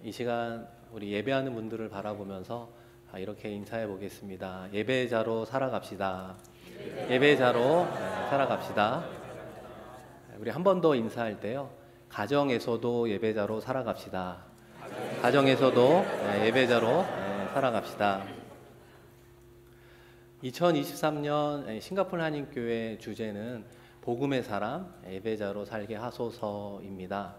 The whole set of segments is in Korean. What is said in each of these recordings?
이 시간 우리 예배하는 분들을 바라보면서 이렇게 인사해 보겠습니다. 예배자로 살아갑시다. 예배자로 살아갑시다. 우리 한 번 더 인사할 때요. 가정에서도 예배자로 살아갑시다. 가정에서도 예배자로 살아갑시다. 2023년 싱가포르 한인교회 주제는 복음의 사람 예배자로 살게 하소서입니다.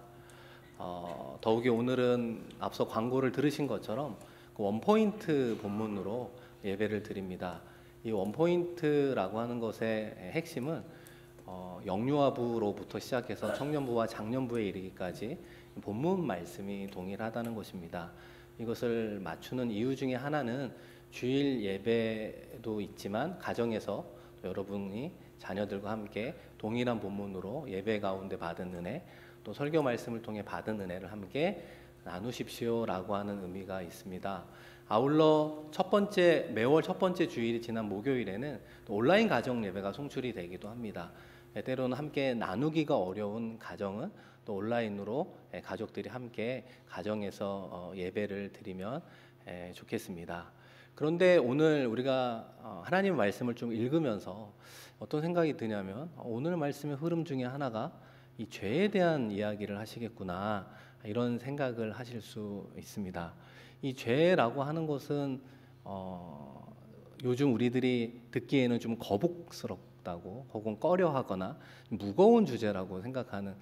더욱이 오늘은 앞서 광고를 들으신 것처럼 그 원포인트 본문으로 예배를 드립니다. 이 원포인트라고 하는 것의 핵심은 영유아부로부터 시작해서 청년부와 장년부에 이르기까지 본문 말씀이 동일하다는 것입니다. 이것을 맞추는 이유 중에 하나는 주일 예배도 있지만 가정에서 여러분이 자녀들과 함께 동일한 본문으로 예배 가운데 받은 은혜, 또 설교 말씀을 통해 받은 은혜를 함께 나누십시오라고 하는 의미가 있습니다. 아울러 매월 첫 번째 주일이 지난 목요일에는 또 온라인 가정 예배가 송출이 되기도 합니다. 때로는 함께 나누기가 어려운 가정은 또 온라인으로 가족들이 함께 가정에서 예배를 드리면 좋겠습니다. 그런데 오늘 우리가 하나님의 말씀을 좀 읽으면서 어떤 생각이 드냐면 오늘 말씀의 흐름 중에 하나가 이 죄에 대한 이야기를 하시겠구나, 이런 생각을 하실 수 있습니다. 이 죄라고 하는 것은 요즘 우리들이 듣기에는 좀 거북스럽다고 혹은 꺼려하거나 무거운 주제라고 생각하는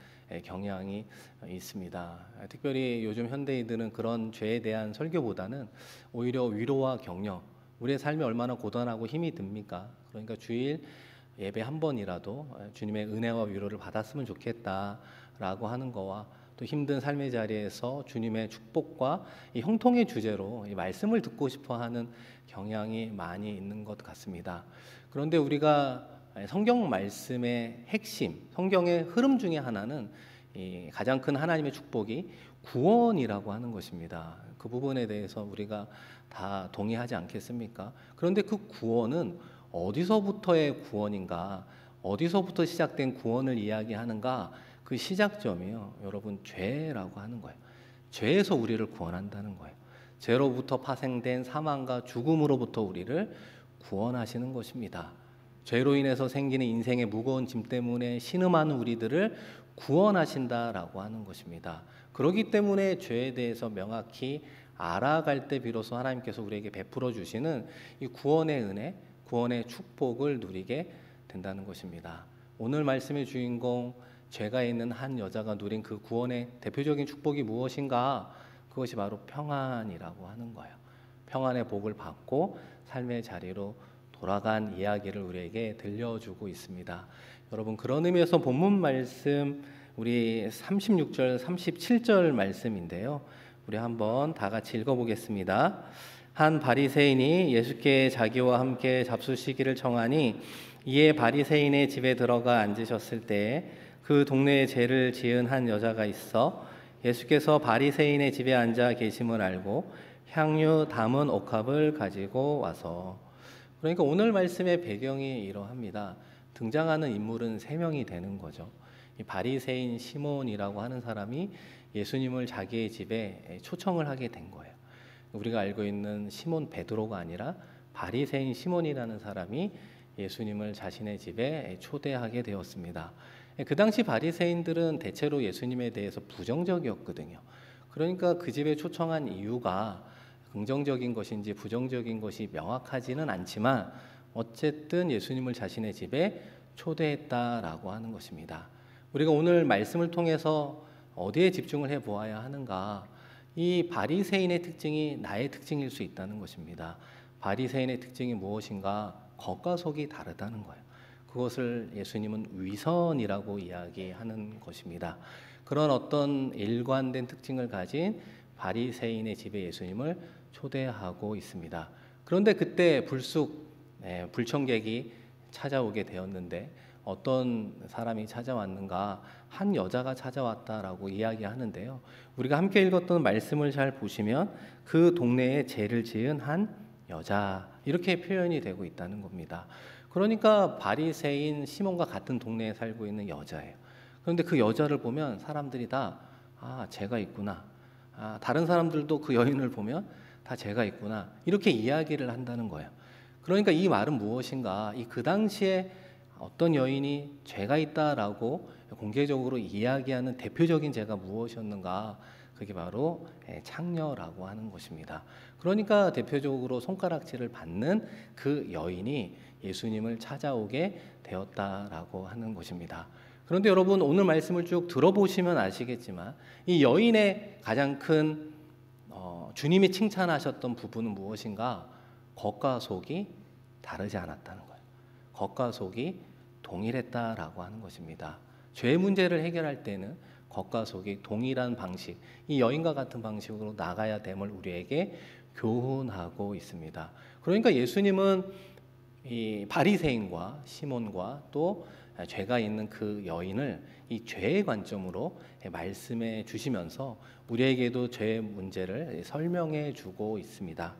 경향이 있습니다. 특별히 요즘 현대인들은 그런 죄에 대한 설교보다는 오히려 위로와 격려, 우리의 삶이 얼마나 고단하고 힘이 듭니까? 그러니까 주일 예배 한 번이라도 주님의 은혜와 위로를 받았으면 좋겠다라고 하는 거와 또 힘든 삶의 자리에서 주님의 축복과 이 형통의 주제로 이 말씀을 듣고 싶어하는 경향이 많이 있는 것 같습니다. 그런데 우리가 성경 말씀의 핵심, 성경의 흐름 중에 하나는 이 가장 큰 하나님의 축복이 구원이라고 하는 것입니다. 그 부분에 대해서 우리가 다 동의하지 않겠습니까? 그런데 그 구원은 어디서부터의 구원인가? 어디서부터 시작된 구원을 이야기하는가? 그 시작점이요, 여러분, 죄라고 하는 거예요. 죄에서 우리를 구원한다는 거예요. 죄로부터 파생된 사망과 죽음으로부터 우리를 구원하시는 것입니다. 죄로 인해서 생기는 인생의 무거운 짐 때문에 신음하는 우리들을 구원하신다라고 하는 것입니다. 그렇기 때문에 죄에 대해서 명확히 알아갈 때 비로소 하나님께서 우리에게 베풀어 주시는 이 구원의 은혜, 구원의 축복을 누리게 된다는 것입니다. 오늘 말씀의 주인공, 죄가 있는 한 여자가 누린 그 구원의 대표적인 축복이 무엇인가? 그것이 바로 평안이라고 하는 거예요. 평안의 복을 받고 삶의 자리로 돌아간 이야기를 우리에게 들려주고 있습니다. 여러분, 그런 의미에서 본문 말씀 우리 36절, 37절 말씀인데요. 우리 한번 다 같이 읽어보겠습니다. 한 바리새인이 예수께 자기와 함께 잡수시기를 청하니 이에 바리새인의 집에 들어가 앉으셨을 때 그 동네에 죄를 지은 한 여자가 있어 예수께서 바리새인의 집에 앉아 계심을 알고 향유 담은 옥합을 가지고 와서, 그러니까 오늘 말씀의 배경이 이러합니다. 등장하는 인물은 3명이 되는 거죠. 이 바리새인 시몬이라고 하는 사람이 예수님을 자기의 집에 초청을 하게 된 거예요. 우리가 알고 있는 시몬 베드로가 아니라 바리새인 시몬이라는 사람이 예수님을 자신의 집에 초대하게 되었습니다. 그 당시 바리새인들은 대체로 예수님에 대해서 부정적이었거든요. 그러니까 그 집에 초청한 이유가 긍정적인 것인지 부정적인 것이 명확하지는 않지만 어쨌든 예수님을 자신의 집에 초대했다라고 하는 것입니다. 우리가 오늘 말씀을 통해서 어디에 집중을 해보아야 하는가? 이 바리새인의 특징이 나의 특징일 수 있다는 것입니다. 바리새인의 특징이 무엇인가? 겉과 속이 다르다는 거예요. 그것을 예수님은 위선이라고 이야기하는 것입니다. 그런 어떤 일관된 특징을 가진 바리새인의 집에 예수님을 초대하고 있습니다. 그런데 그때 불쑥 불청객이 찾아오게 되었는데 어떤 사람이 찾아왔는가? 한 여자가 찾아왔다라고 이야기하는데요. 우리가 함께 읽었던 말씀을 잘 보시면 그 동네에 죄를 지은 한 여자, 이렇게 표현이 되고 있다는 겁니다. 그러니까 바리새인 시몬과 같은 동네에 살고 있는 여자예요. 그런데 그 여자를 보면 사람들이 다 죄가 있구나, 다른 사람들도 그 여인을 보면 다 죄가 있구나 이렇게 이야기를 한다는 거예요. 그러니까 이 말은 무엇인가? 그 당시에 어떤 여인이 죄가 있다라고 공개적으로 이야기하는 대표적인 죄가 무엇이었는가? 그게 바로 창녀라고 하는 것입니다. 그러니까 대표적으로 손가락질을 받는 그 여인이 예수님을 찾아오게 되었다라고 하는 것입니다. 그런데 여러분 오늘 말씀을 쭉 들어보시면 아시겠지만 이 여인의 가장 큰 주님이 칭찬하셨던 부분은 무엇인가? 겉과 속이 다르지 않았다는 거예요. 겉과 속이 동일했다라고 하는 것입니다. 죄 문제를 해결할 때는 겉과 속이 동일한 방식, 이 여인과 같은 방식으로 나가야 됨을 우리에게 교훈하고 있습니다. 그러니까 예수님은 이 바리새인과 시몬과 또 죄가 있는 그 여인을 이 죄의 관점으로 말씀해 주시면서 우리에게도 죄의 문제를 설명해 주고 있습니다.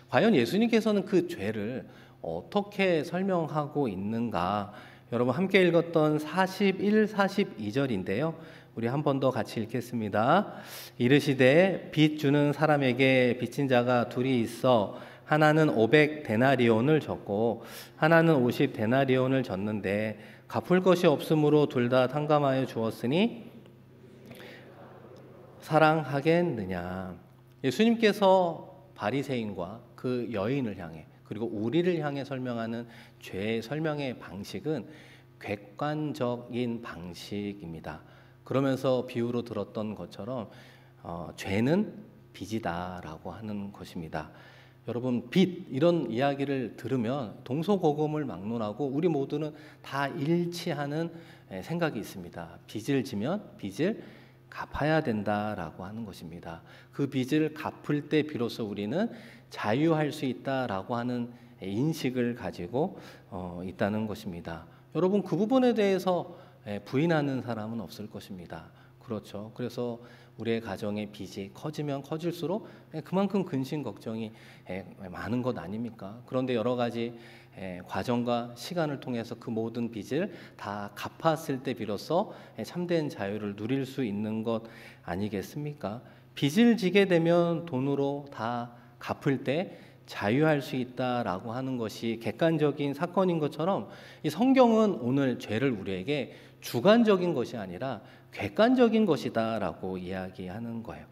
과연 예수님께서는 그 죄를 어떻게 설명하고 있는가? 여러분 함께 읽었던 41, 42절인데요. 우리 한 번 더 같이 읽겠습니다. 이르시되 빚 주는 사람에게 빚진 자가 둘이 있어 하나는 500데나리온을 졌고 하나는 50데나리온을 졌는데 갚을 것이 없으므로 둘 다 탕감하여 주었으니 사랑하겠느냐. 예수님께서 바리새인과 그 여인을 향해 그리고 우리를 향해 설명하는 죄의 설명의 방식은 객관적인 방식입니다. 그러면서 비유로 들었던 것처럼 죄는 빚이다라고 하는 것입니다. 여러분 빚 이런 이야기를 들으면 동서고금을 막론하고 우리 모두는 다 일치하는 생각이 있습니다. 빚을 지면 빚을 갚아야 된다라고 하는 것입니다. 그 빚을 갚을 때 비로소 우리는 자유할 수 있다라고 하는 인식을 가지고 있다는 것입니다. 여러분 그 부분에 대해서 부인하는 사람은 없을 것입니다. 그렇죠. 그래서 우리의 가정의 빚이 커지면 커질수록 그만큼 근심 걱정이 많은 것 아닙니까? 그런데 여러 가지 과정과 시간을 통해서 그 모든 빚을 다 갚았을 때 비로소 참된 자유를 누릴 수 있는 것 아니겠습니까? 빚을 지게 되면 돈으로 다 갚을 때 자유할 수 있다라고 하는 것이 객관적인 사건인 것처럼 이 성경은 오늘 죄를 우리에게 주관적인 것이 아니라 객관적인 것이다라고 이야기하는 거예요.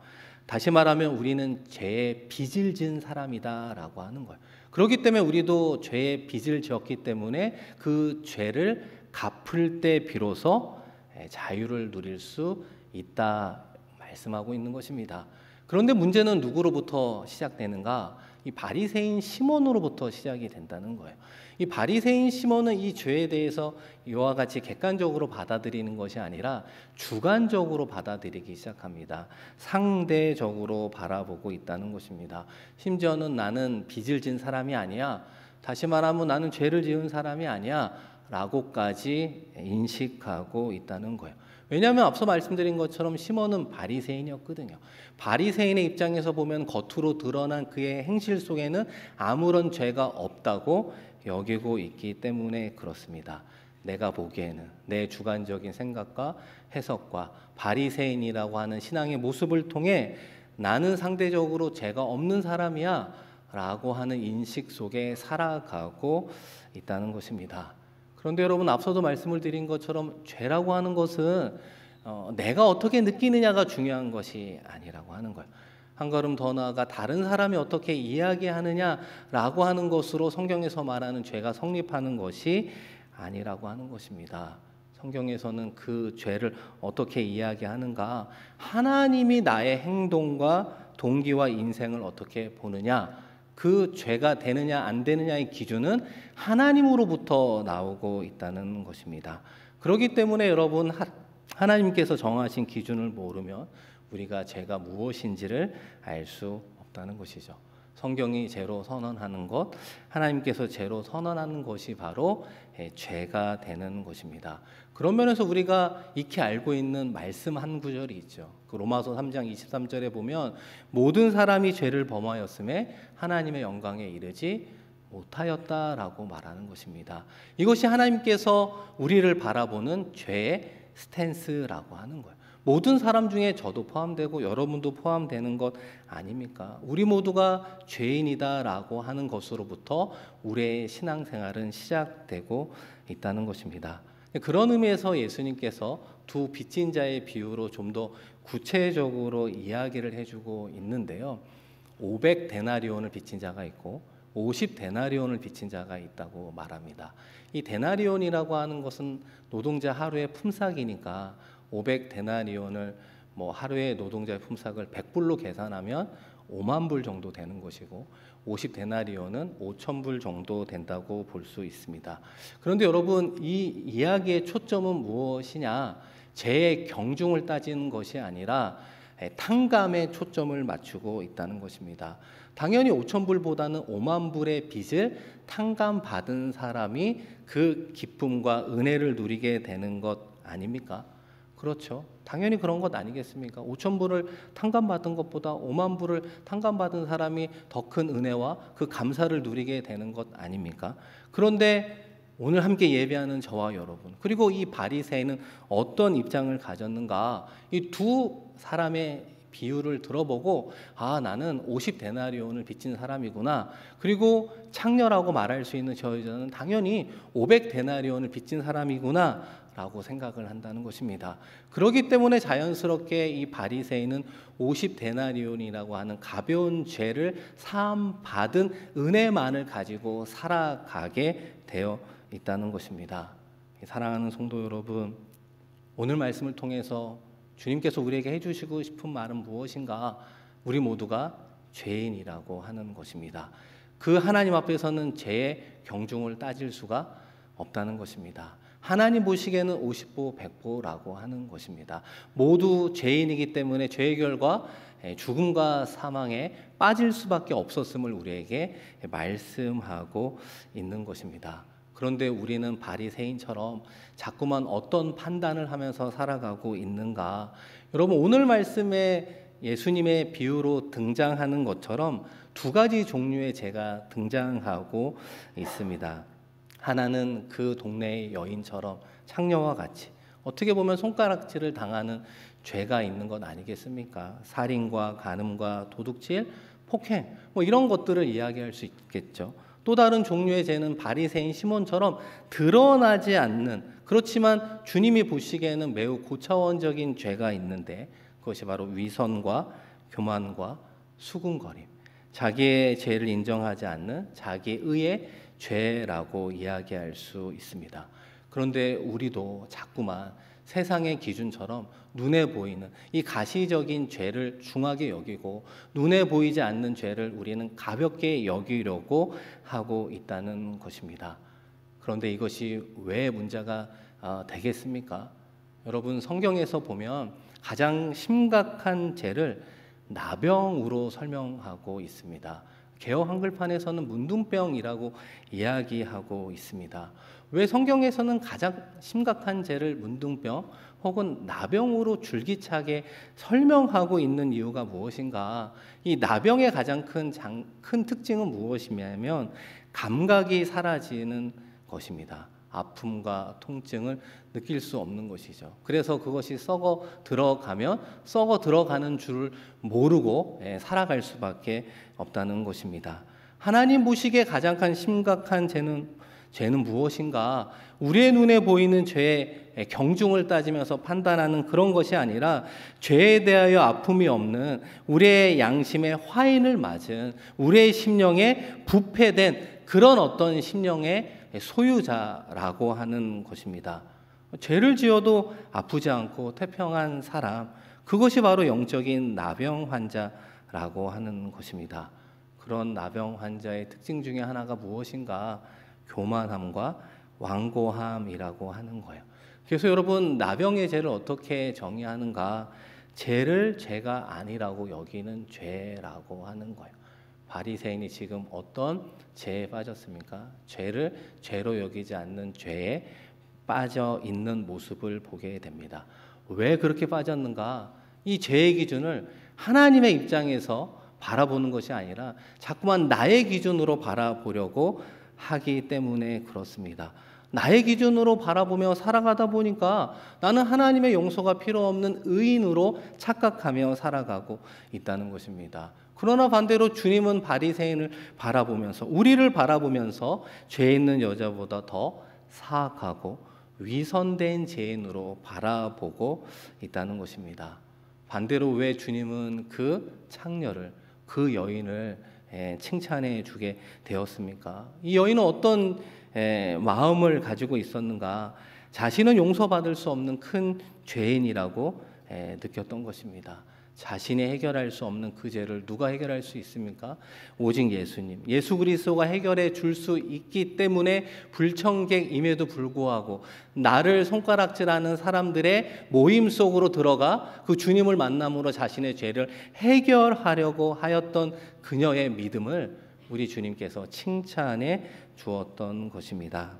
다시 말하면 우리는 죄의 빚을 진 사람이다라고 하는 거예요. 그렇기 때문에 우리도 죄의 빚을 지었기 때문에 그 죄를 갚을 때 비로소 자유를 누릴 수 있다 말씀하고 있는 것입니다. 그런데 문제는 누구로부터 시작되는가? 이 바리새인 시몬으로부터 시작이 된다는 거예요. 이 바리새인 시몬은 이 죄에 대해서 이와 같이 객관적으로 받아들이는 것이 아니라 주관적으로 받아들이기 시작합니다. 상대적으로 바라보고 있다는 것입니다. 심지어는 나는 빚을 진 사람이 아니야. 다시 말하면 나는 죄를 지은 사람이 아니야. 라고까지 인식하고 있다는 거예요. 왜냐하면 앞서 말씀드린 것처럼 시몬은 바리새인이었거든요. 바리새인의 입장에서 보면 겉으로 드러난 그의 행실 속에는 아무런 죄가 없다고 여기고 있기 때문에 그렇습니다. 내가 보기에는 내 주관적인 생각과 해석과 바리새인이라고 하는 신앙의 모습을 통해 나는 상대적으로 죄가 없는 사람이야 라고 하는 인식 속에 살아가고 있다는 것입니다. 그런데 여러분 앞서도 말씀을 드린 것처럼 죄라고 하는 것은 내가 어떻게 느끼느냐가 중요한 것이 아니라고 하는 거예요. 한 걸음 더 나아가 다른 사람이 어떻게 이야기하느냐라고 하는 것으로 성경에서 말하는 죄가 성립하는 것이 아니라고 하는 것입니다. 성경에서는 그 죄를 어떻게 이야기하는가? 하나님이 나의 행동과 동기와 인생을 어떻게 보느냐? 그 죄가 되느냐 안 되느냐의 기준은 하나님으로부터 나오고 있다는 것입니다. 그렇기 때문에 여러분 하나님께서 정하신 기준을 모르면 우리가 죄가 무엇인지를 알 수 없다는 것이죠. 성경이 죄로 선언하는 것, 하나님께서 죄로 선언하는 것이 바로 죄가 되는 것입니다. 그런 면에서 우리가 익히 알고 있는 말씀 한 구절이 있죠. 그 로마서 3장 23절에 보면 모든 사람이 죄를 범하였음에 하나님의 영광에 이르지 못하였다라고 말하는 것입니다. 이것이 하나님께서 우리를 바라보는 죄의 스탠스라고 하는 거예요. 모든 사람 중에 저도 포함되고 여러분도 포함되는 것 아닙니까? 우리 모두가 죄인이다라고 하는 것으로부터 우리의 신앙생활은 시작되고 있다는 것입니다. 그런 의미에서 예수님께서 두 빚진 자의 비유로 좀 더 구체적으로 이야기를 해주고 있는데요. 500데나리온을 빚진 자가 있고 50데나리온을 빚진 자가 있다고 말합니다. 이 데나리온이라고 하는 것은 노동자 하루의 품삯이니까 500데나리온을 하루의 노동자의 품삯을 100불로 계산하면 5만 불 정도 되는 것이고 50데나리온은 5천 불 정도 된다고 볼 수 있습니다. 그런데 여러분, 이 이야기의 초점은 무엇이냐? 죄의 경중을 따지는 것이 아니라 탕감에 초점을 맞추고 있다는 것입니다. 당연히 5천 불보다는 5만 불의 빚을 탕감받은 사람이 그 기쁨과 은혜를 누리게 되는 것 아닙니까? 그렇죠. 당연히 그런 것 아니겠습니까? 5천 불을 탕감받은 것보다 5만 불을 탕감받은 사람이 더 큰 은혜와 그 감사를 누리게 되는 것 아닙니까? 그런데 오늘 함께 예배하는 저와 여러분, 그리고 이 바리새인은 어떤 입장을 가졌는가? 이 두 사람의 비유를 들어보고 나는 50데나리온을 빚진 사람이구나. 그리고 창녀라고 말할 수 있는 저 여자는 당연히 500데나리온을 빚진 사람이구나 라고 생각을 한다는 것입니다. 그렇기 때문에 자연스럽게 이 바리새인은 50데나리온이라고 하는 가벼운 죄를 사함 받은 은혜만을 가지고 살아가게 되어 있다는 것입니다. 사랑하는 성도 여러분, 오늘 말씀을 통해서 주님께서 우리에게 해주시고 싶은 말은 무엇인가? 우리 모두가 죄인이라고 하는 것입니다. 그 하나님 앞에서는 죄의 경중을 따질 수가 없다는 것입니다. 하나님 보시기에는 50보 100보라고 하는 것입니다. 모두 죄인이기 때문에 죄의 결과 죽음과 사망에 빠질 수밖에 없었음을 우리에게 말씀하고 있는 것입니다. 그런데 우리는 바리새인처럼 자꾸만 어떤 판단을 하면서 살아가고 있는가? 여러분, 오늘 말씀에 예수님의 비유로 등장하는 것처럼 두 가지 종류의 죄가 등장하고 있습니다. 하나는 그 동네의 여인처럼 창녀와 같이 어떻게 보면 손가락질을 당하는 죄가 있는 것 아니겠습니까? 살인과 간음과 도둑질, 폭행 이런 것들을 이야기할 수 있겠죠. 또 다른 종류의 죄는 바리새인 시몬처럼 드러나지 않는, 그렇지만 주님이 보시기에는 매우 고차원적인 죄가 있는데 그것이 바로 위선과 교만과 수군거림, 자기의 죄를 인정하지 않는 자기의의 죄라고 이야기할 수 있습니다. 그런데 우리도 자꾸만 세상의 기준처럼 눈에 보이는 이 가시적인 죄를 중하게 여기고 눈에 보이지 않는 죄를 우리는 가볍게 여기려고 하고 있다는 것입니다. 그런데 이것이 왜 문제가 되겠습니까? 여러분, 성경에서 보면 가장 심각한 죄를 나병으로 설명하고 있습니다. 개역 한글판에서는 문둥병이라고 이야기하고 있습니다. 왜 성경에서는 가장 심각한 죄를 문둥병 혹은 나병으로 줄기차게 설명하고 있는 이유가 무엇인가? 이 나병의 가장 큰 특징은 무엇이냐면 감각이 사라지는 것입니다. 아픔과 통증을 느낄 수 없는 것이죠. 그래서 그것이 썩어 들어가면 썩어 들어가는 줄을 모르고 살아갈 수밖에 없다는 것입니다. 하나님 보시기에 가장 큰 심각한 죄는 무엇인가? 우리의 눈에 보이는 죄의 경중을 따지면서 판단하는 그런 것이 아니라 죄에 대하여 아픔이 없는 우리의 양심에 화인을 맞은 우리의 심령에 부패된 그런 어떤 심령의 소유자라고 하는 것입니다. 죄를 지어도 아프지 않고 태평한 사람, 그것이 바로 영적인 나병 환자라고 하는 것입니다. 그런 나병 환자의 특징 중에 하나가 무엇인가? 교만함과 완고함이라고 하는 거예요. 그래서 여러분, 나병의 죄를 어떻게 정의하는가? 죄를 죄가 아니라고 여기는 죄라고 하는 거예요. 바리새인이 지금 어떤 죄에 빠졌습니까? 죄를 죄로 여기지 않는 죄에 빠져 있는 모습을 보게 됩니다. 왜 그렇게 빠졌는가? 이 죄의 기준을 하나님의 입장에서 바라보는 것이 아니라 자꾸만 나의 기준으로 바라보려고 하기 때문에 그렇습니다. 나의 기준으로 바라보며 살아가다 보니까 나는 하나님의 용서가 필요 없는 의인으로 착각하며 살아가고 있다는 것입니다. 그러나 반대로 주님은 바리새인을 바라보면서, 우리를 바라보면서 죄 있는 여자보다 더 사악하고 위선된 죄인으로 바라보고 있다는 것입니다. 반대로 왜 주님은 그 창녀를, 그 여인을 칭찬해 주게 되었습니까? 이 여인은 어떤 마음을 가지고 있었는가? 자신은 용서받을 수 없는 큰 죄인이라고 느꼈던 것입니다. 자신이 해결할 수 없는 그 죄를 누가 해결할 수 있습니까? 오직 예수님, 예수 그리스도가 해결해 줄 수 있기 때문에 불청객임에도 불구하고 나를 손가락질하는 사람들의 모임 속으로 들어가 그 주님을 만남으로 자신의 죄를 해결하려고 하였던 그녀의 믿음을 우리 주님께서 칭찬해 주었던 것입니다.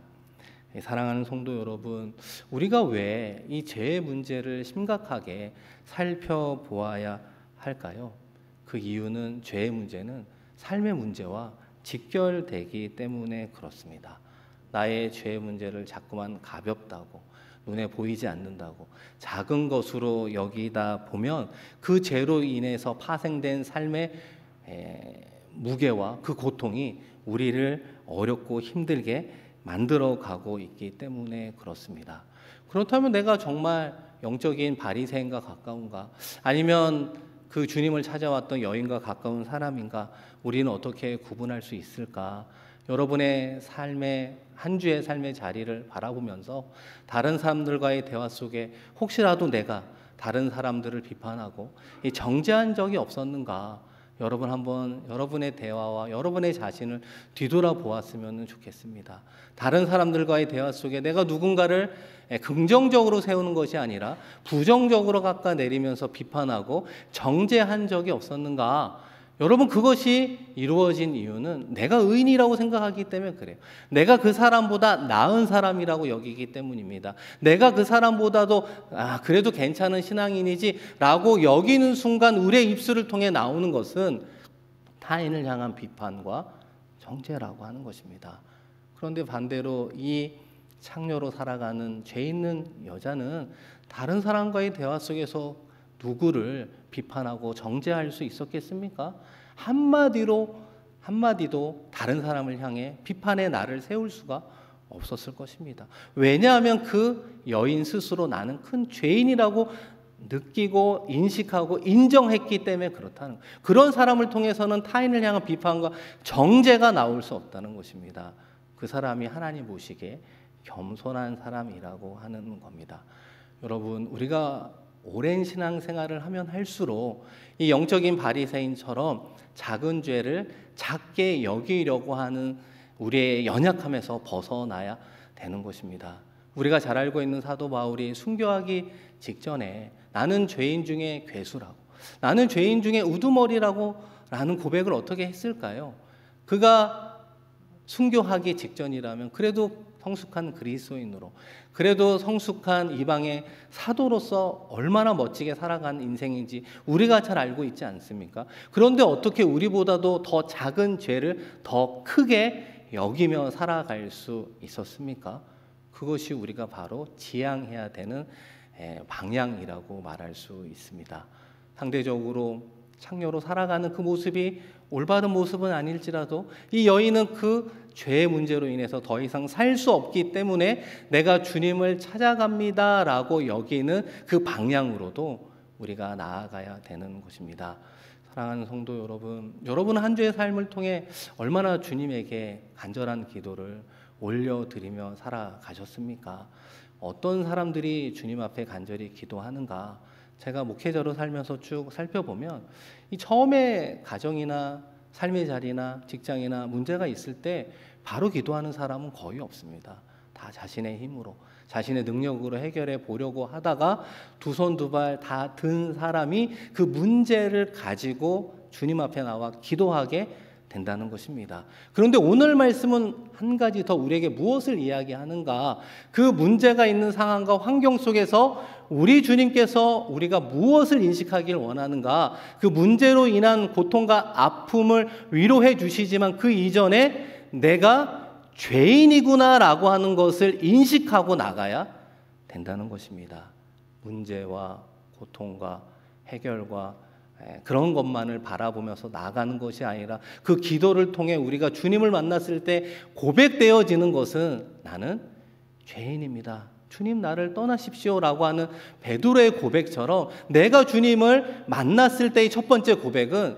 사랑하는 성도 여러분, 우리가 왜 이 죄의 문제를 심각하게 살펴보아야 할까요? 그 이유는 죄의 문제는 삶의 문제와 직결되기 때문에 그렇습니다. 나의 죄의 문제를 자꾸만 가볍다고, 눈에 보이지 않는다고 작은 것으로 여기다 보면 그 죄로 인해서 파생된 삶의 무게와 그 고통이 우리를 어렵고 힘들게 만들어가고 있기 때문에 그렇습니다. 그렇다면 내가 정말 영적인 바리새인과 가까운가? 아니면 그 주님을 찾아왔던 여인과 가까운 사람인가? 우리는 어떻게 구분할 수 있을까? 여러분의 삶의 한 주의 삶의 자리를 바라보면서 다른 사람들과의 대화 속에 혹시라도 내가 다른 사람들을 비판하고 정죄한 적이 없었는가? 여러분 한번 여러분의 대화와 여러분의 자신을 뒤돌아보았으면 좋겠습니다. 다른 사람들과의 대화 속에 내가 누군가를 긍정적으로 세우는 것이 아니라 부정적으로 깎아내리면서 비판하고 정죄한 적이 없었는가? 여러분, 그것이 이루어진 이유는 내가 의인이라고 생각하기 때문에 그래요. 내가 그 사람보다 나은 사람이라고 여기기 때문입니다. 내가 그 사람보다도 그래도 괜찮은 신앙인이지 라고 여기는 순간 우리의 입술을 통해 나오는 것은 타인을 향한 비판과 정죄라고 하는 것입니다. 그런데 반대로 이 창녀로 살아가는 죄 있는 여자는 다른 사람과의 대화 속에서 누구를 비판하고 정죄할 수 있었겠습니까? 한마디도 다른 사람을 향해 비판의 날을 세울 수가 없었을 것입니다. 왜냐하면 그 여인 스스로 나는 큰 죄인이라고 느끼고 인식하고 인정했기 때문에 그렇다는 거예요. 그런 사람을 통해서는 타인을 향한 비판과 정죄가 나올 수 없다는 것입니다. 그 사람이 하나님 보시기에 겸손한 사람이라고 하는 겁니다. 여러분, 우리가 오랜 신앙생활을 하면 할수록 이 영적인 바리새인처럼 작은 죄를 작게 여기려고 하는 우리의 연약함에서 벗어나야 되는 것입니다. 우리가 잘 알고 있는 사도 바울이 순교하기 직전에 나는 죄인 중에 괴수라고, 나는 죄인 중에 우두머리라고 라는 고백을 어떻게 했을까요? 그가 순교하기 직전이라면 그래도 성숙한 그리스도인으로, 그래도 성숙한 이방의 사도로서 얼마나 멋지게 살아간 인생인지 우리가 잘 알고 있지 않습니까? 그런데 어떻게 우리보다도 더 작은 죄를 더 크게 여기며 살아갈 수 있었습니까? 그것이 우리가 바로 지향해야 되는 방향이라고 말할 수 있습니다. 상대적으로 창녀로 살아가는 그 모습이 올바른 모습은 아닐지라도 이 여인은 그 죄의 문제로 인해서 더 이상 살 수 없기 때문에 내가 주님을 찾아갑니다라고 여기는 그 방향으로도 우리가 나아가야 되는 것입니다. 사랑하는 성도 여러분, 여러분은 한 주의 삶을 통해 얼마나 주님에게 간절한 기도를 올려드리며 살아가셨습니까? 어떤 사람들이 주님 앞에 간절히 기도하는가? 제가 목회자로 살면서 쭉 살펴보면 이 처음에 가정이나 삶의 자리나 직장이나 문제가 있을 때 바로 기도하는 사람은 거의 없습니다. 다 자신의 힘으로, 자신의 능력으로 해결해 보려고 하다가 두 손 두 발 다 든 사람이 그 문제를 가지고 주님 앞에 나와 기도하게 된다는 것입니다. 그런데 오늘 말씀은 한 가지 더 우리에게 무엇을 이야기하는가? 그 문제가 있는 상황과 환경 속에서 우리 주님께서 우리가 무엇을 인식하기를 원하는가? 그 문제로 인한 고통과 아픔을 위로해 주시지만 그 이전에 내가 죄인이구나라고 하는 것을 인식하고 나가야 된다는 것입니다. 문제와 고통과 해결과 그런 것만을 바라보면서 나아가는 것이 아니라 그 기도를 통해 우리가 주님을 만났을 때 고백되어지는 것은 나는 죄인입니다. 주님 나를 떠나십시오라고 하는 베드로의 고백처럼 내가 주님을 만났을 때의 첫 번째 고백은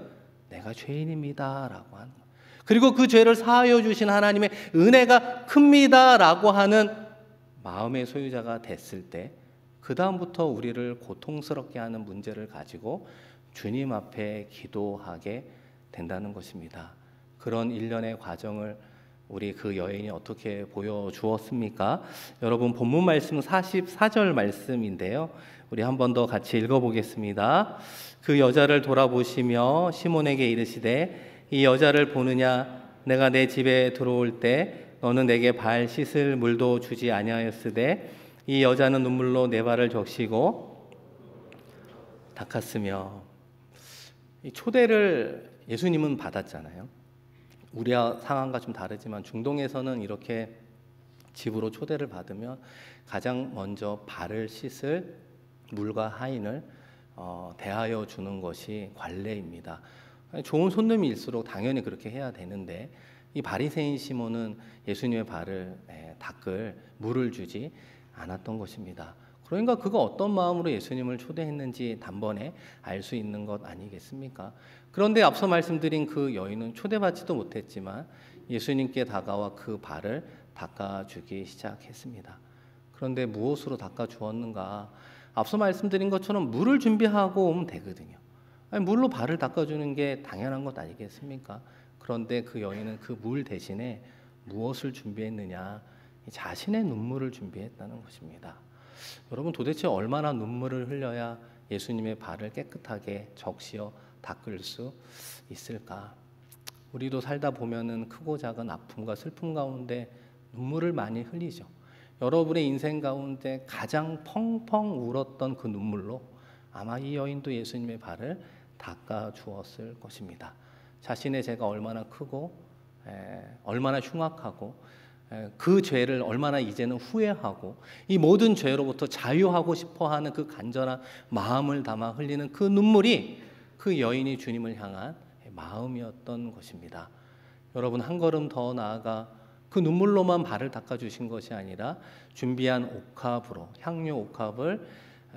내가 죄인입니다라고 하는 것. 그리고 그 죄를 사하여 주신 하나님의 은혜가 큽니다라고 하는 마음의 소유자가 됐을 때 그 다음부터 우리를 고통스럽게 하는 문제를 가지고 주님 앞에 기도하게 된다는 것입니다. 그런 일련의 과정을 우리 그 여인이 어떻게 보여주었습니까? 여러분 본문 말씀 44절 말씀인데요. 우리 한 번 더 같이 읽어보겠습니다. 그 여자를 돌아보시며 시몬에게 이르시되 이 여자를 보느냐? 내가 내 집에 들어올 때 너는 내게 발 씻을 물도 주지 아니하였으되 이 여자는 눈물로 내 발을 적시고 닦았으며. 이 초대를 예수님은 받았잖아요. 우리와 상황과 좀 다르지만 중동에서는 이렇게 집으로 초대를 받으면 가장 먼저 발을 씻을 물과 하인을 대하여 주는 것이 관례입니다. 좋은 손님일수록 당연히 그렇게 해야 되는데 이 바리새인 시몬은 예수님의 발을 닦을 물을 주지 않았던 것입니다. 그러니까 그가 어떤 마음으로 예수님을 초대했는지 단번에 알 수 있는 것 아니겠습니까? 그런데 앞서 말씀드린 그 여인은 초대받지도 못했지만 예수님께 다가와 그 발을 닦아주기 시작했습니다. 그런데 무엇으로 닦아주었는가? 앞서 말씀드린 것처럼 물을 준비하고 오면 되거든요. 아니, 물로 발을 닦아주는 게 당연한 것 아니겠습니까? 그런데 그 여인은 그 물 대신에 무엇을 준비했느냐? 자신의 눈물을 준비했다는 것입니다. 여러분 도대체 얼마나 눈물을 흘려야 예수님의 발을 깨끗하게 적시어 닦을 수 있을까? 우리도 살다 보면은 크고 작은 아픔과 슬픔 가운데 눈물을 많이 흘리죠. 여러분의 인생 가운데 가장 펑펑 울었던 그 눈물로 아마 이 여인도 예수님의 발을 닦아 주었을 것입니다. 자신의 죄가 얼마나 크고 얼마나 흉악하고 그 죄를 얼마나 이제는 후회하고 이 모든 죄로부터 자유하고 싶어하는 그 간절한 마음을 담아 흘리는 그 눈물이 그 여인이 주님을 향한 마음이었던 것입니다. 여러분 한 걸음 더 나아가 그 눈물로만 발을 닦아주신 것이 아니라 준비한 옥합으로 향유 옥합을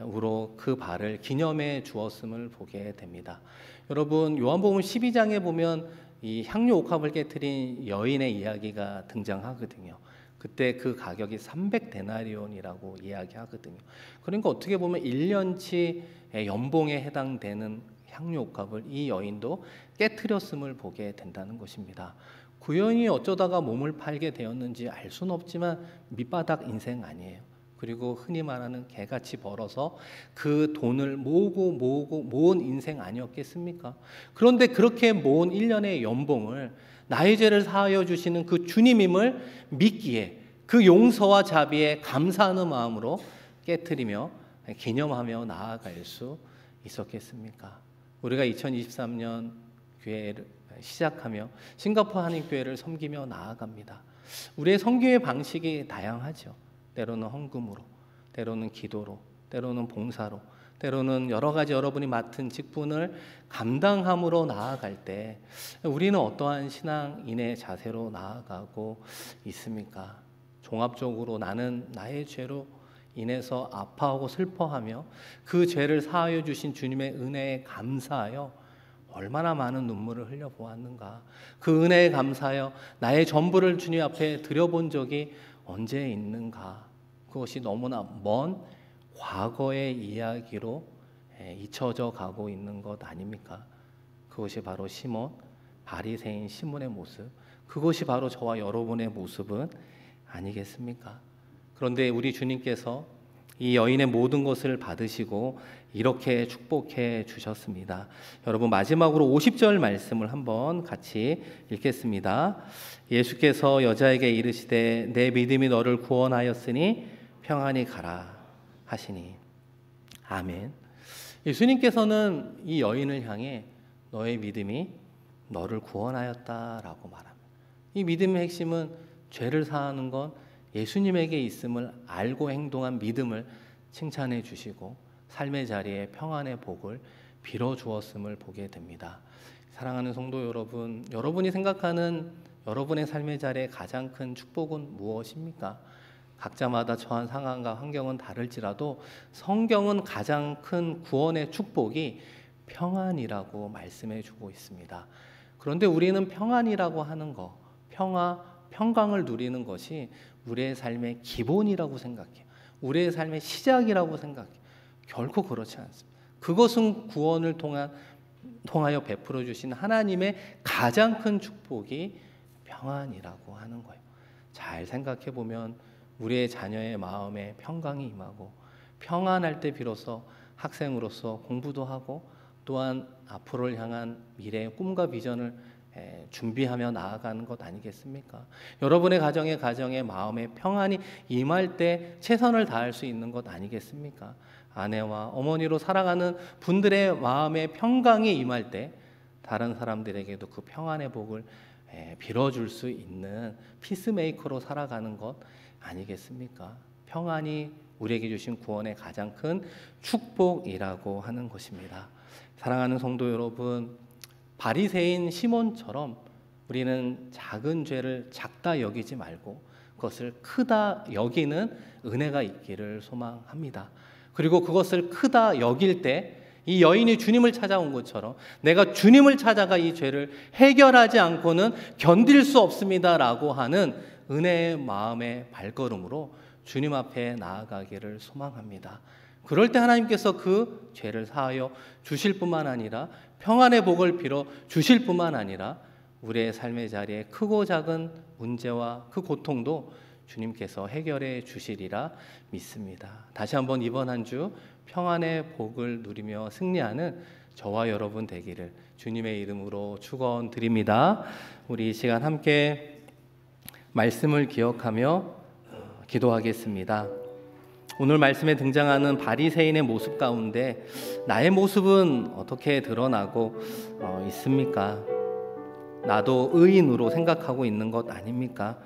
우로 그 발을 기념해 주었음을 보게 됩니다. 여러분 요한복음 12장에 보면 이 향유 옥합을 깨트린 여인의 이야기가 등장하거든요. 그때 그 가격이 300데나리온이라고 이야기하거든요. 그러니까 어떻게 보면 1년치 연봉에 해당되는 향유 옥합을 이 여인도 깨트렸음을 보게 된다는 것입니다. 그 여인이 어쩌다가 몸을 팔게 되었는지 알 수는 없지만 밑바닥 인생 아니에요. 그리고 흔히 말하는 개같이 벌어서 그 돈을 모은 인생 아니었겠습니까? 그런데 그렇게 모은 1년의 연봉을 나의 죄를 사하여 주시는 그 주님임을 믿기에 그 용서와 자비에 감사하는 마음으로 깨트리며 기념하며 나아갈 수 있었겠습니까? 우리가 2023년 교회를 시작하며 싱가포르 한인교회를 섬기며 나아갑니다. 우리의 섬김의 방식이 다양하죠. 때로는 헌금으로, 때로는 기도로, 때로는 봉사로, 때로는 여러 가지 여러분이 맡은 직분을 감당함으로 나아갈 때 우리는 어떠한 신앙인의 자세로 나아가고 있습니까? 종합적으로 나는 나의 죄로 인해서 아파하고 슬퍼하며 그 죄를 사하여 주신 주님의 은혜에 감사하여 얼마나 많은 눈물을 흘려보았는가. 그 은혜에 감사하여 나의 전부를 주님 앞에 드려본 적이 언제 있는가. 그것이 너무나 먼 과거의 이야기로 잊혀져 가고 있는 것 아닙니까? 그것이 바로 시몬, 바리새인 시몬의 모습, 그것이 바로 저와 여러분의 모습은 아니겠습니까? 그런데 우리 주님께서 이 여인의 모든 것을 받으시고 이렇게 축복해 주셨습니다. 여러분 마지막으로 50절 말씀을 한번 같이 읽겠습니다. 예수께서 여자에게 이르시되 내 믿음이 너를 구원하였으니 평안히 가라 하시니. 아멘. 예수님께서는 이 여인을 향해 너의 믿음이 너를 구원하였다라고 말합니다. 이 믿음의 핵심은 죄를 사하는 건 예수님에게 있음을 알고 행동한 믿음을 칭찬해 주시고 삶의 자리에 평안의 복을 빌어 주었음을 보게 됩니다. 사랑하는 성도 여러분, 여러분이 생각하는 여러분의 삶의 자리에 가장 큰 축복은 무엇입니까? 각자마다 처한 상황과 환경은 다를지라도 성경은 가장 큰 구원의 축복이 평안이라고 말씀해 주고 있습니다. 그런데 우리는 평안이라고 하는 것, 평강을 누리는 것이 우리의 삶의 기본이라고 생각해요. 우리의 삶의 시작이라고 생각해요. 결코 그렇지 않습니다. 그것은 구원을 통하여 베풀어 주신 하나님의 가장 큰 축복이 평안이라고 하는 거예요. 잘 생각해 보면 우리의 자녀의 마음에 평강이 임하고 평안할 때 비로소 학생으로서 공부도 하고 또한 앞으로를 향한 미래의 꿈과 비전을 준비하며 나아가는 것 아니겠습니까? 여러분의 가정의 마음에 평안이 임할 때 최선을 다할 수 있는 것 아니겠습니까? 아내와 어머니로 살아가는 분들의 마음에 평강이 임할 때 다른 사람들에게도 그 평안의 복을 빌어줄 수 있는 피스메이커로 살아가는 것 아니겠습니까? 평안이 우리에게 주신 구원의 가장 큰 축복이라고 하는 것입니다. 사랑하는 성도 여러분, 바리새인 시몬처럼 우리는 작은 죄를 작다 여기지 말고 그것을 크다 여기는 은혜가 있기를 소망합니다. 그리고 그것을 크다 여길 때 이 여인이 주님을 찾아온 것처럼 내가 주님을 찾아가 이 죄를 해결하지 않고는 견딜 수 없습니다라고 하는 은혜의 마음의 발걸음으로 주님 앞에 나아가기를 소망합니다. 그럴 때 하나님께서 그 죄를 사하여 주실 뿐만 아니라 평안의 복을 빌어 주실 뿐만 아니라 우리의 삶의 자리에 크고 작은 문제와 그 고통도 주님께서 해결해 주시리라 믿습니다. 다시 한번 이번 한 주 평안의 복을 누리며 승리하는 저와 여러분 되기를 주님의 이름으로 축원드립니다. 우리 이 시간 함께 말씀을 기억하며 기도하겠습니다. 오늘 말씀에 등장하는 바리새인의 모습 가운데 나의 모습은 어떻게 드러나고 있습니까? 나도 의인으로 생각하고 있는 것 아닙니까?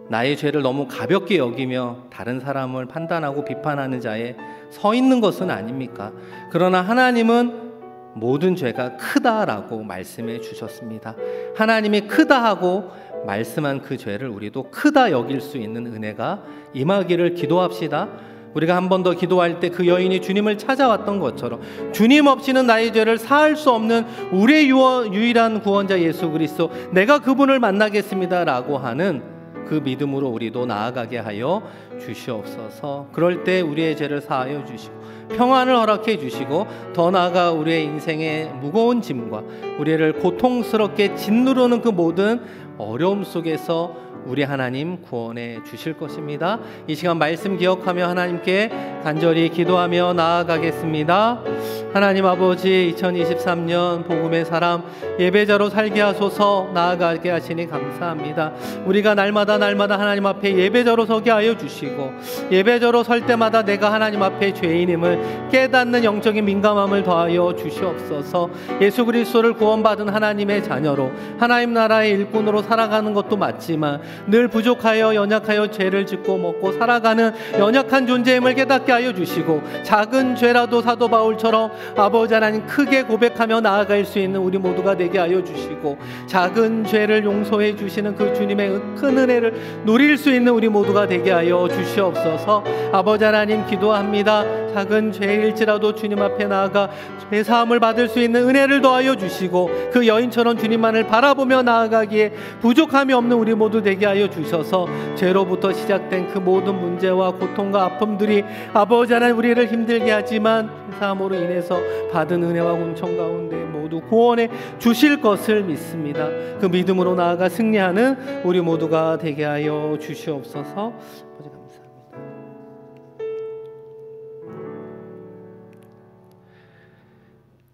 나의 죄를 너무 가볍게 여기며 다른 사람을 판단하고 비판하는 자에 서 있는 것은 아닙니까? 그러나 하나님은 모든 죄가 크다라고 말씀해 주셨습니다. 하나님이 크다 하고 말씀한 그 죄를 우리도 크다 여길 수 있는 은혜가 임하기를 기도합시다. 우리가 한 번 더 기도할 때 그 여인이 주님을 찾아왔던 것처럼 주님 없이는 나의 죄를 사할 수 없는 우리의 유일한 구원자 예수 그리스도, 내가 그분을 만나겠습니다라고 하는 그 믿음으로 우리도 나아가게 하여 주시옵소서. 그럴 때 우리의 죄를 사하여 주시고 평안을 허락해 주시고 더 나아가 우리의 인생의 무거운 짐과 우리를 고통스럽게 짓누르는 그 모든 어려움 속에서 우리 하나님 구원해 주실 것입니다. 이 시간 말씀 기억하며 하나님께 간절히 기도하며 나아가겠습니다. 하나님 아버지, 2023년 복음의 사람 예배자로 살게 하소서. 나아가게 하시니 감사합니다. 우리가 날마다 하나님 앞에 예배자로 서게 하여 주시고 예배자로 설 때마다 내가 하나님 앞에 죄인임을 깨닫는 영적인 민감함을 더하여 주시옵소서. 예수 그리스도를 구원받은 하나님의 자녀로 하나님 나라의 일꾼으로 살아가는 것도 맞지만 늘 부족하여 연약하여 죄를 짓고 먹고 살아가는 연약한 존재임을 깨닫게 하여 주시고 작은 죄라도 사도 바울처럼 아버지 하나님 크게 고백하며 나아갈 수 있는 우리 모두가 되게 하여 주시고 작은 죄를 용서해 주시는 그 주님의 큰 은혜를 누릴 수 있는 우리 모두가 되게 하여 주시옵소서. 아버지 하나님 기도합니다. 작은 죄일지라도 주님 앞에 나아가 죄사함을 받을 수 있는 은혜를 더하여 주시고 그 여인처럼 주님만을 바라보며 나아가기에 부족함이 없는 우리 모두 되게 하여 주셔서 죄로부터 시작된 그 모든 문제와 고통과 아픔들이 아버지 하나님 우리를 힘들게 하지만 죄사함으로 인해서 받은 은혜와 은총 가운데 모두 구원해 주실 것을 믿습니다. 그 믿음으로 나아가 승리하는 우리 모두가 되게 하여 주시옵소서. 아버지 감사합니다.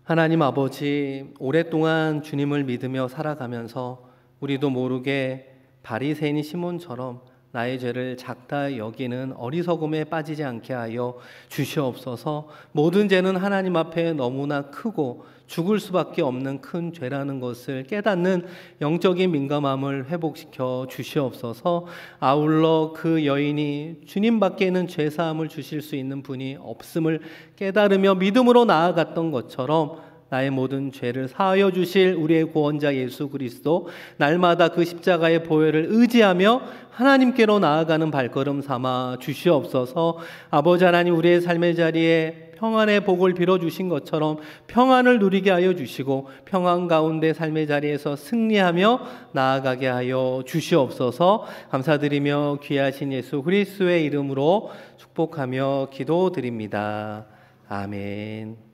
하나님 아버지, 오랫동안 주님을 믿으며 살아가면서 우리도 모르게 바리새인 시몬처럼 나의 죄를 작다 여기는 어리석음에 빠지지 않게 하여 주시옵소서. 모든 죄는 하나님 앞에 너무나 크고 죽을 수밖에 없는 큰 죄라는 것을 깨닫는 영적인 민감함을 회복시켜 주시옵소서. 아울러 그 여인이 주님밖에는 죄사함을 주실 수 있는 분이 없음을 깨달으며 믿음으로 나아갔던 것처럼 나의 모든 죄를 사하여 주실 우리의 구원자 예수 그리스도, 날마다 그 십자가의 보혈을 의지하며 하나님께로 나아가는 발걸음 삼아 주시옵소서. 아버지 하나님, 우리의 삶의 자리에 평안의 복을 빌어주신 것처럼 평안을 누리게 하여 주시고 평안 가운데 삶의 자리에서 승리하며 나아가게 하여 주시옵소서. 감사드리며 귀하신 예수 그리스도의 이름으로 축복하며 기도드립니다. 아멘.